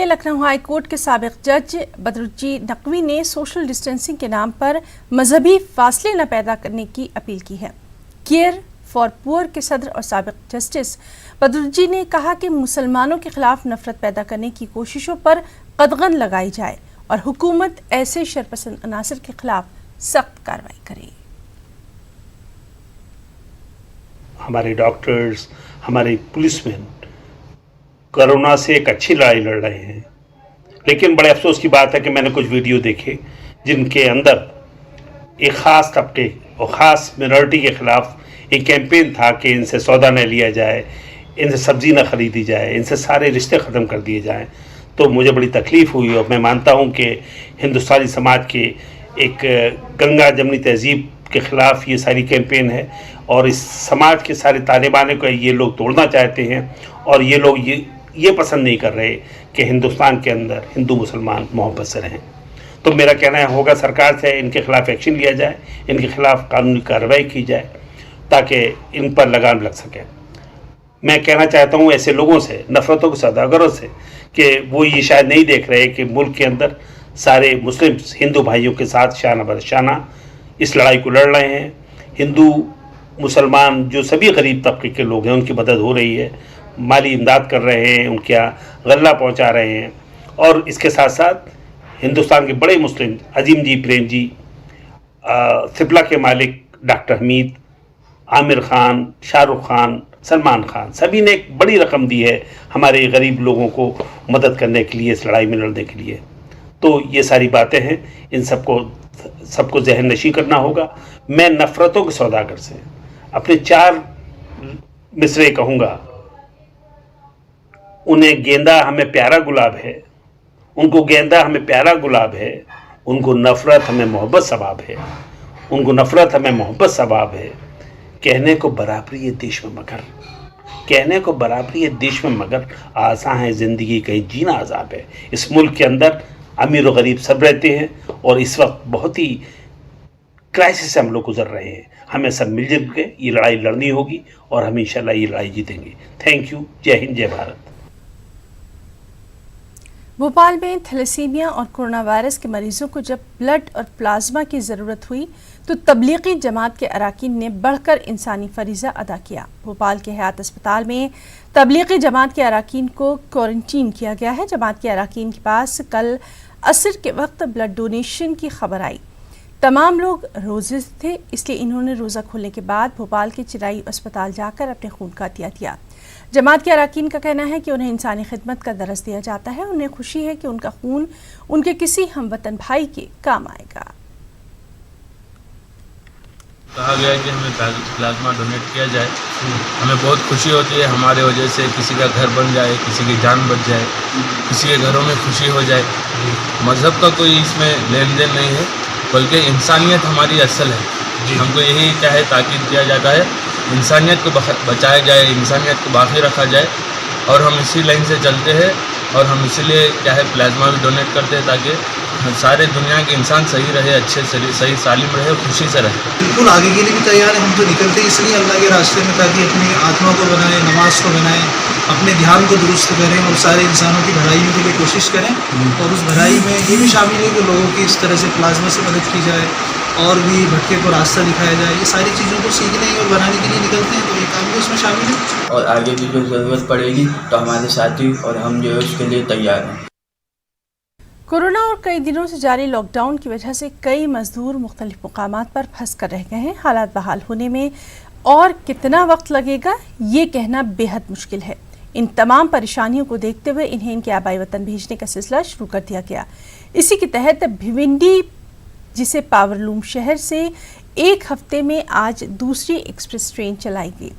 Lucknow high court के साबिक जज बदरुद्दीन नकवी ने सोशल डिस्टेंसिंग के नाम पर मजहबी फासले न पैदा करने की अपील की है। केयर फॉर पुअर के सदर और साबिक जस्टिस बदरुद्दीन ने कहा कि मुसलमानों के खिलाफ नफरत पैदा करने की कोशिशों पर कदगन लगाई जाए और हुकूमत ऐसे शरपसंद अनासर के खिलाफ सख्त कार्रवाई करे। हमारे डॉक्टर्स, हमारे पुलिसमैन कोरोना से एक अच्छी लड़ाई लड़ रहे हैं, लेकिन बड़े अफसोस की बात है कि मैंने कुछ वीडियो देखे जिनके अंदर एक ख़ास तबके और ख़ास मिनॉरिटी के ख़िलाफ़ एक कैंपेन था कि इनसे सौदा न लिया जाए, इनसे सब्ज़ी न ख़रीदी जाए, इनसे सारे रिश्ते ख़त्म कर दिए जाएं। तो मुझे बड़ी तकलीफ़ हुई और मैं मानता हूं कि हिंदुस्तानी समाज के एक गंगा जमनी तहज़ीब के ख़िलाफ़ ये सारी कैंपेन है और इस समाज के सारे तालिबानों को ये लोग तोड़ना चाहते हैं और ये लोग ये पसंद नहीं कर रहे कि हिंदुस्तान के अंदर हिंदू मुसलमान मोहब्बत से रहें। तो मेरा कहना होगा सरकार से इनके ख़िलाफ़ एक्शन लिया जाए, इनके ख़िलाफ़ कानूनी कार्रवाई की जाए ताकि इन पर लगाम लग सके। मैं कहना चाहता हूँ ऐसे लोगों से, नफ़रतों के सौदागरों से, कि वो ये शायद नहीं देख रहे कि मुल्क के अंदर सारे मुस्लिम हिंदू भाइयों के साथ शाना बरशाना इस लड़ाई को लड़ रहे हैं। हिंदू मुसलमान जो सभी गरीब तबके के लोग हैं उनकी मदद हो रही है, माली इमदाद कर रहे हैं, उनके यहाँ गल्ला पहुँचा रहे हैं। और इसके साथ साथ हिंदुस्तान के बड़े मुस्लिम अजीम जी, प्रेम जी, सिप्ला के मालिक डॉक्टर हमीद, आमिर खान, शाहरुख खान, सलमान खान, सभी ने एक बड़ी रकम दी है हमारे गरीब लोगों को मदद करने के लिए, इस लड़ाई में लड़ने के लिए। तो ये सारी बातें हैं, इन सबको जहन नशी करना होगा। मैं नफ़रतों के सौदागर से अपने 4 मिसरे कहूँगा, उन्हें गेंदा हमें प्यारा गुलाब है, उनको गेंदा हमें प्यारा गुलाब है, उनको नफ़रत हमें मोहब्बत सबाब है, उनको नफ़रत हमें मोहब्बत सबाब है। कहने को बराबरी है देश में मगर, कहने को बराबरी है देश में मगर, आसान है ज़िंदगी कहीं जीना अजाब है। इस मुल्क के अंदर अमीर और गरीब सब रहते हैं और इस वक्त बहुत ही क्राइसिस से हम लोग गुजर रहे हैं। हमें सब मिलजुल के ये लड़ाई लड़नी होगी और हम इंशाल्लाह ये लड़ाई जीतेंगे। Thank you. जय हिंद, जय भारत। भोपाल में थैलेसीमिया और कोरोना वायरस के मरीजों को जब ब्लड और प्लाज्मा की ज़रूरत हुई तो तबलीगी जमात के अराकीन ने बढ़कर इंसानी फरीज़ा अदा किया। भोपाल के हयात अस्पताल में तबलीगी जमात के अराकीन को क्वारंटीन किया गया है। जमात के अराकीन के पास कल असर के वक्त ब्लड डोनेशन की खबर आई। तमाम लोग रोज़े थे, इसलिए इन्होंने रोज़ा खोलने के बाद भोपाल के चिराई अस्पताल जाकर अपने खून का अतिया दिया। जमात के अराकीन का कहना है कि उन्हें इंसानी खिदमत का दरस दिया जाता है। उन्हें खुशी है कि उनका खून उनके किसी हमवतन भाई के काम आएगा। कहा गया है कि हमें प्लाज्मा डोनेट किया जाए। हमें बहुत खुशी होती है, हमारे वजह से किसी का घर बन जाए, किसी की जान बच जाए, किसी के घरों में खुशी हो जाए। मज़हब का कोई इसमें लेन देन नहीं है, बल्कि इंसानियत हमारी असल है। हमको यही क्या है ताकीद दिया जाता है, इंसानियत को बचाया जाए, इंसानियत को बाकी रखा जाए और हम इसी लाइन से चलते हैं और हम इसीलिए क्या है प्लाज्मा भी डोनेट करते हैं ताकि सारे दुनिया के इंसान सही रहे, अच्छे से सही सालिम रहे, खुशी से रहे। बिल्कुल आगे के लिए भी तैयार है। हम तो निकलते इसलिए अल्लाह के रास्ते में ताकि अपनी आत्मा को बनाएं, नमाज को बनाएं, अपने ध्यान को दुरुस्त करें और सारे इंसानों की भलाई के लिए कोशिश करें। और उस भलाई में ये भी शामिल है कि लोगों की इस तरह से प्लाज्मा से मदद की जाए और भी भटके को रास्ता दिखाया जाए। ये सारी चीज़ों को सीखने और बनाने के लिए निकलते हैं, तो ये काम भी उसमें शामिल है। और आगे भी जो ज़रूरत पड़ेगी तो हमारे साथी और हम जो है उसके लिए तैयार हैं। कोरोना और कई दिनों से जारी लॉकडाउन की वजह से कई मजदूर मुख्तलिफ मुकामात पर फंस कर रह गए हैं। हालात बहाल होने में और कितना वक्त लगेगा ये कहना बेहद मुश्किल है। इन तमाम परेशानियों को देखते हुए इन्हें इनके आबाई वतन भेजने का सिलसिला शुरू कर दिया गया। इसी के तहत भिवंडी, जिसे पावरलूम शहर से एक हफ्ते में आज दूसरी एक्सप्रेस ट्रेन चलाई गई।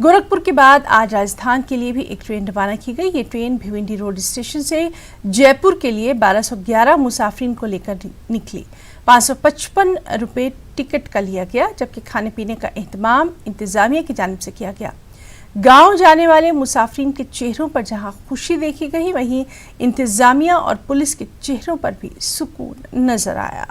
गोरखपुर के बाद आज राजस्थान के लिए भी एक ट्रेन रवाना की गई। ये ट्रेन भिवंडी रोड स्टेशन से जयपुर के लिए 1211 मुसाफिरीन को लेकर निकली। 555 रुपये टिकट का लिया गया, जबकि खाने पीने का इंतजाम इंतजामिया की जानिब से किया गया। गांव जाने वाले मुसाफिरीन के चेहरों पर जहां खुशी देखी गई, वहीं इंतजामिया और पुलिस के चेहरों पर भी सुकून नजर आया।